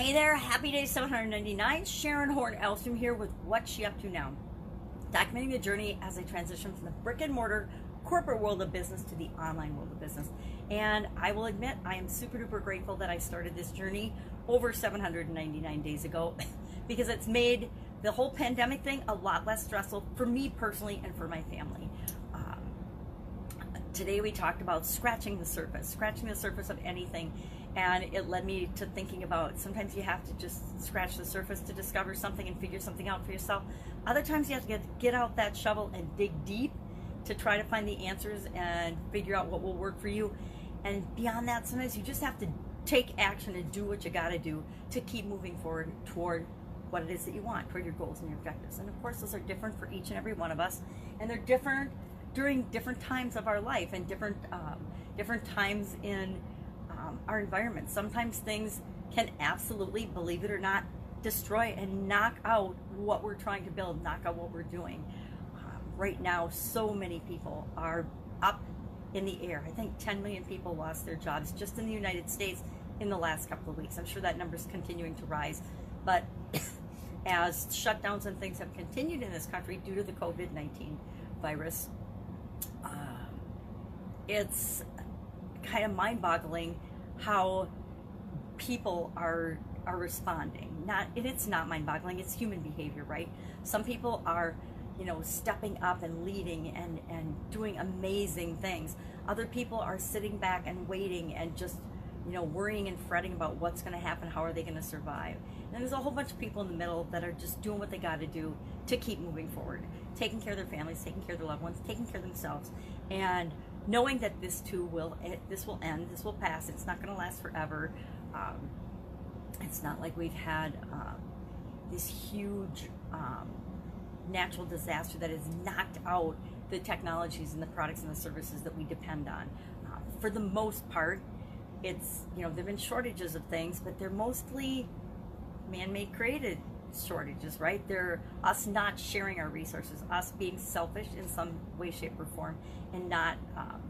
Hey there, happy day 799. Sharon Horne-Ellstrom here with What's She Up To Now, documenting the journey as I transition from the brick and mortar corporate world of business to the online world of business. And I will admit, I am super duper grateful that I started this journey over 799 days ago because it's made the whole pandemic thing a lot less stressful for me personally and for my family. Today we talked about scratching the surface of anything, and it led me to thinking about sometimes you have to just scratch the surface to discover something and figure something out for yourself. Other times you have to get out that shovel and dig deep to try to find the answers and figure out what will work for you. And beyond that, sometimes you just have to take action and do what you got to do to keep moving forward toward what it is that you want, toward your goals and your objectives. And of course, those are different for each and every one of us, and they're different during different times of our life and different times in our environment. Sometimes things can absolutely, believe it or not, destroy and knock out what we're trying to build, knock out what we're doing. Right now, so many people are up in the air. I think 10 million people lost their jobs just in the United States in the last couple of weeks. I'm sure that number's continuing to rise, but as shutdowns and things have continued in this country due to the COVID-19 virus, it's kind of mind-boggling how people are responding. It's not mind-boggling, it's human behavior, right? Some people are, stepping up and leading and doing amazing things. Other people are sitting back and waiting and just, worrying and fretting about what's going to happen, how are they going to survive. And there's a whole bunch of people in the middle that are just doing what they got to do to keep moving forward, taking care of their families, taking care of their loved ones, taking care of themselves, and knowing that this too will end, this will pass. It's not going to last forever. It's not like we've had this huge natural disaster that has knocked out the technologies and the products and the services that we depend on. For the most part, it's, there've been shortages of things, but they're mostly man-made created shortages, right? They're us not sharing our resources, us being selfish in some way, shape, or form, and not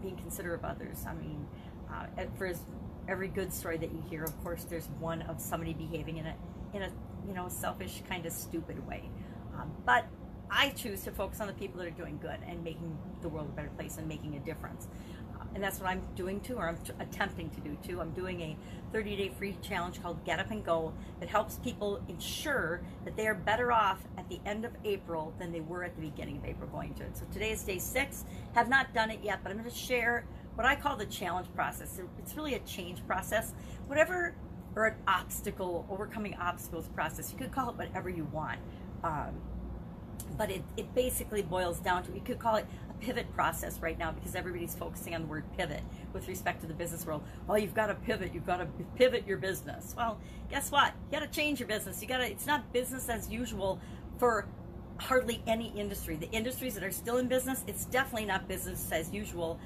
being considerate of others. I mean, for every good story that you hear, of course, there's one of somebody behaving in a selfish, kind of stupid way. But I choose to focus on the people that are doing good and making the world a better place and making a difference. And that's what I'm doing too, or I'm attempting to do too. I'm doing a 30-day free challenge called Get Up and Go that helps people ensure that they are better off at the end of April than they were at the beginning of April going to it. So today is day 6. Have not done it yet, but I'm going to share what I call the challenge process. It's really a change process, or an obstacle, overcoming obstacles process. You could call it whatever you want. But it basically boils down to, you could call it a pivot process right now, because everybody's focusing on the word pivot with respect to the business world. Oh, you've got to pivot your business. Well, guess what? You got to change your business. It's not business as usual for hardly any industry. The industries that are still in business, it's definitely not business as usual.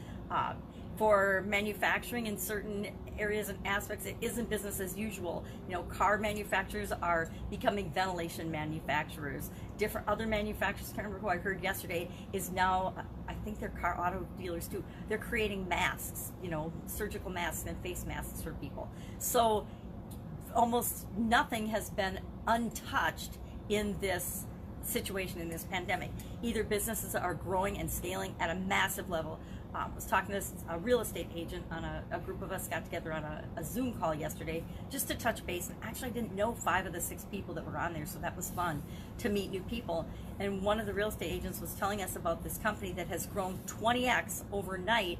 For manufacturing in certain areas and aspects, it isn't business as usual. Car manufacturers are becoming ventilation manufacturers. Different other manufacturers, can't remember who I heard yesterday, is now, I think they're car auto dealers too, they're creating masks, surgical masks and face masks for people. So almost nothing has been untouched in this situation, in this pandemic. Either businesses are growing and scaling at a massive level. I was talking to a real estate agent on a group of us got together on a Zoom call yesterday just to touch base. And actually, I didn't know 5 of the 6 people that were on there, so that was fun to meet new people. And one of the real estate agents was telling us about this company that has grown 20x overnight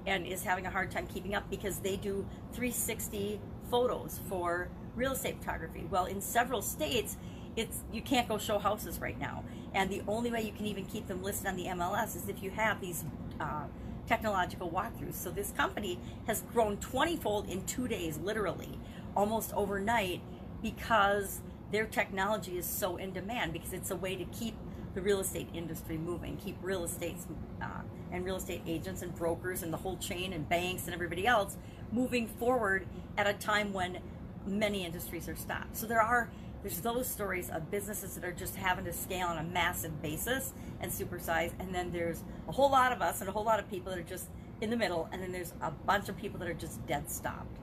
and is having a hard time keeping up because they do 360 photos for real estate photography. Well, in several states, you can't go show houses right now, and the only way you can even keep them listed on the MLS is if you have these technological walkthroughs. So this company has grown 20-fold in 2 days, literally, almost overnight, because their technology is so in demand, because it's a way to keep the real estate industry moving, keep real estate and real estate agents and brokers and the whole chain and banks and everybody else moving forward at a time when many industries are stopped. So there's those stories of businesses that are just having to scale on a massive basis and supersize, and then there's a whole lot of us and a whole lot of people that are just in the middle, and then there's a bunch of people that are just dead stopped.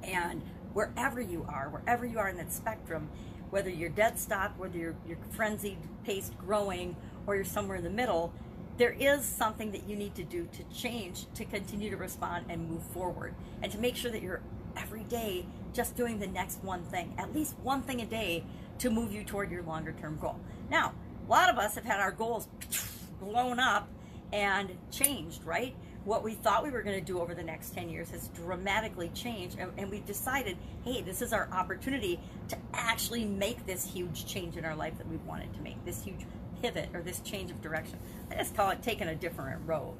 And wherever you are in that spectrum, whether you're dead stop, whether you're frenzied, paced, growing, or you're somewhere in the middle, there is something that you need to do to change, to continue to respond and move forward, and to make sure that you're every day just doing the next one thing, at least one thing a day, to move you toward your longer term goal. Now, a lot of us have had our goals blown up and changed, right? What we thought we were going to do over the next 10 years has dramatically changed, and we've decided, hey, this is our opportunity to actually make this huge change in our life that we've wanted to make, this huge pivot or this change of direction. I just call it taking a different road.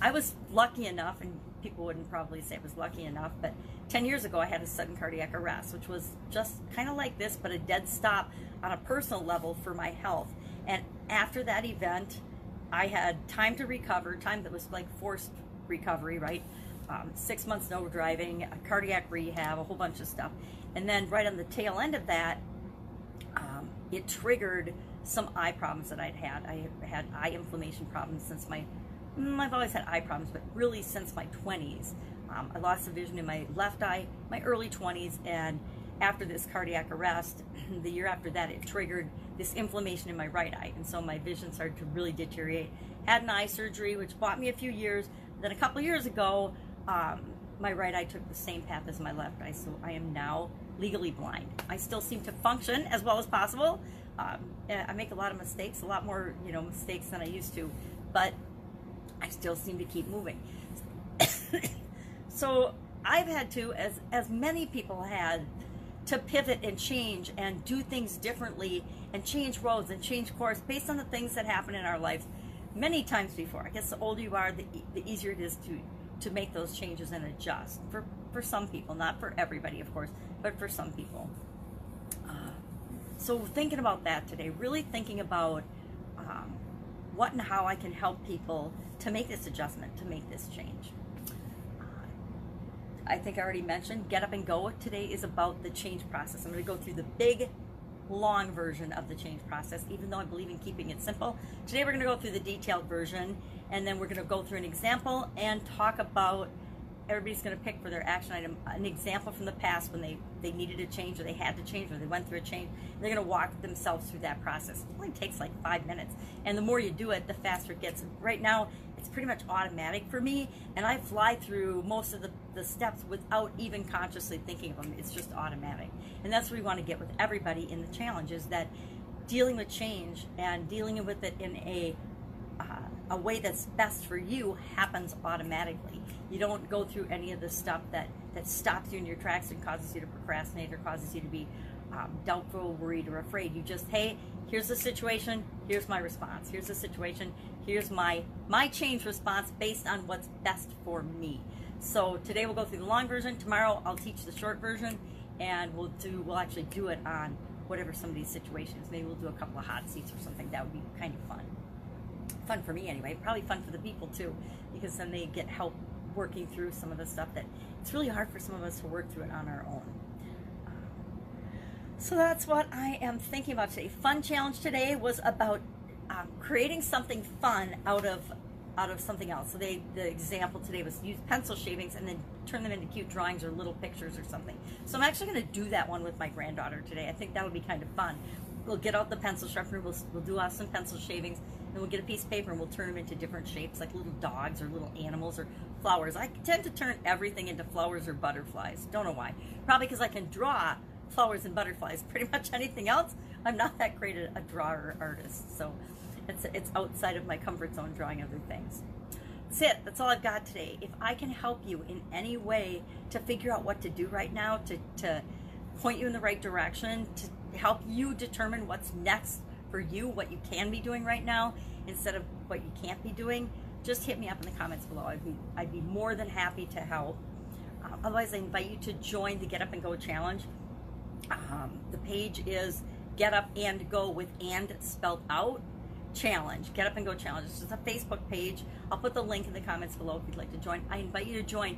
I was lucky enough, and people wouldn't probably say I was lucky enough, but 10 years ago I had a sudden cardiac arrest, which was just kind of like this, but a dead stop on a personal level for my health. And after that event, I had time to recover, time that was like forced recovery, right? 6 months no driving, a cardiac rehab, a whole bunch of stuff. And then right on the tail end of that, it triggered some eye problems that I'd had. I had eye inflammation problems since I've always had eye problems, but really since my 20s. I lost the vision in my left eye, my early 20s, and after this cardiac arrest, the year after that, it triggered this inflammation in my right eye, and so my vision started to really deteriorate. Had an eye surgery, which bought me a few years. Then a couple years ago, my right eye took the same path as my left eye, so I am now legally blind. I still seem to function as well as possible. I make a lot of mistakes, a lot more, mistakes than I used to, but I still seem to keep moving. So I've had to, as many people had, to pivot and change and do things differently and change roads and change course based on the things that happen in our lives many times before. I guess the older you are, the easier it is to make those changes and adjust. For some people, not for everybody, of course, but for some people. So thinking about that today, really thinking about what and how I can help people to make this adjustment, to make this change. I think I already mentioned Get Up and Go today is about the change process. I'm going to go through the big, long version of the change process, even though I believe in keeping it simple. Today we're going to go through the detailed version, and then we're going to go through an example and talk about, everybody's going to pick for their action item an example from the past when they needed a change, or they had to change, or they went through a change. They're going to walk themselves through that process. It only takes like 5 minutes, and the more you do it, the faster it gets. Right now, it's pretty much automatic for me, and I fly through most of the steps without even consciously thinking of them. It's just automatic, and that's what we want to get with everybody in the challenge, is that dealing with change and dealing with it in a way that's best for you happens automatically. You don't go through any of the stuff that stops you in your tracks and causes you to procrastinate or causes you to be doubtful, worried, or afraid. You just, hey, here's the situation, here's my response. Here's the situation, here's my change response based on what's best for me. So today we'll go through the long version. Tomorrow I'll teach the short version, and we'll actually do it on whatever somebody's situation is. Maybe we'll do a couple of hot seats or something. That would be kind of fun. Fun for me anyway. Probably fun for the people too, because then they get help working through some of the stuff that it's really hard for some of us to work through it on our own. So that's what I am thinking about today. Fun challenge today was about creating something fun out of something else. So the example today was use pencil shavings and then turn them into cute drawings or little pictures or something. So I'm actually going to do that one with my granddaughter today. I think that would be kind of fun. We'll get out the pencil sharpener, we'll do some pencil shavings, and we'll get a piece of paper and we'll turn them into different shapes, like little dogs or little animals or flowers. I tend to turn everything into flowers or butterflies. Don't know why. Probably because I can draw flowers and butterflies. Pretty much anything else, I'm not that great a drawer or artist. So it's outside of my comfort zone, drawing other things. That's it. That's all I've got today. If I can help you in any way to figure out what to do right now, to point you in the right direction, to help you determine what's next for you, what you can be doing right now instead of what you can't be doing, just hit me up in the comments below. I'd be more than happy to help. Otherwise, I invite you to join the Get Up and Go challenge. The page is Get Up and Go with and spelled out challenge. Get Up and Go challenge. It's just a Facebook page. I'll put the link in the comments below if you'd like to join. I invite you to join.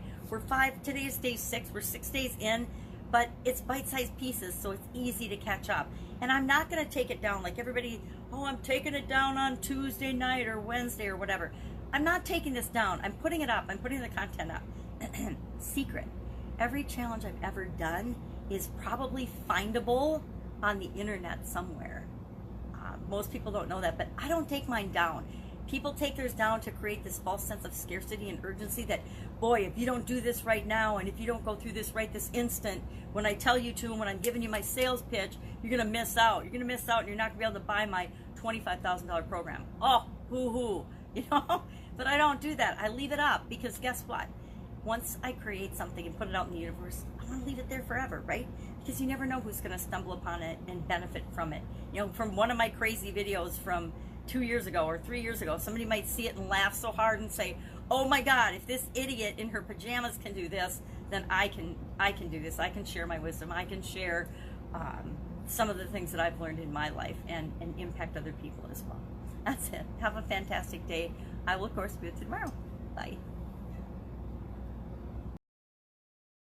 Today is day 6. We're 6 days in, but it's bite-sized pieces, so it's easy to catch up. And I'm not going to take it down like everybody, oh, I'm taking it down on Tuesday night or Wednesday or whatever. I'm not taking this down. I'm putting it up. I'm putting the content up. Secret. every challenge I've ever done is probably findable on the internet somewhere. Most people don't know that, but I don't take mine down. People take theirs down to create this false sense of scarcity and urgency that, boy, if you don't do this right now, and if you don't go through this right this instant, when I tell you to, and when I'm giving you my sales pitch, you're going to miss out. You're going to miss out, and you're not going to be able to buy my $25,000 program. Oh, hoo-hoo, you know? But I don't do that. I leave it up, because guess what? Once I create something and put it out in the universe, I want to leave it there forever, right? Because you never know who's going to stumble upon it and benefit from it. You know, from one of my crazy videos from 2 years ago or 3 years ago, somebody might see it and laugh so hard and say, oh my God, if this idiot in her pajamas can do this, then I can do this. I can share my wisdom. I can share some of the things that I've learned in my life and impact other people as well. That's it. Have a fantastic day. I will, of course, be with you tomorrow. Bye.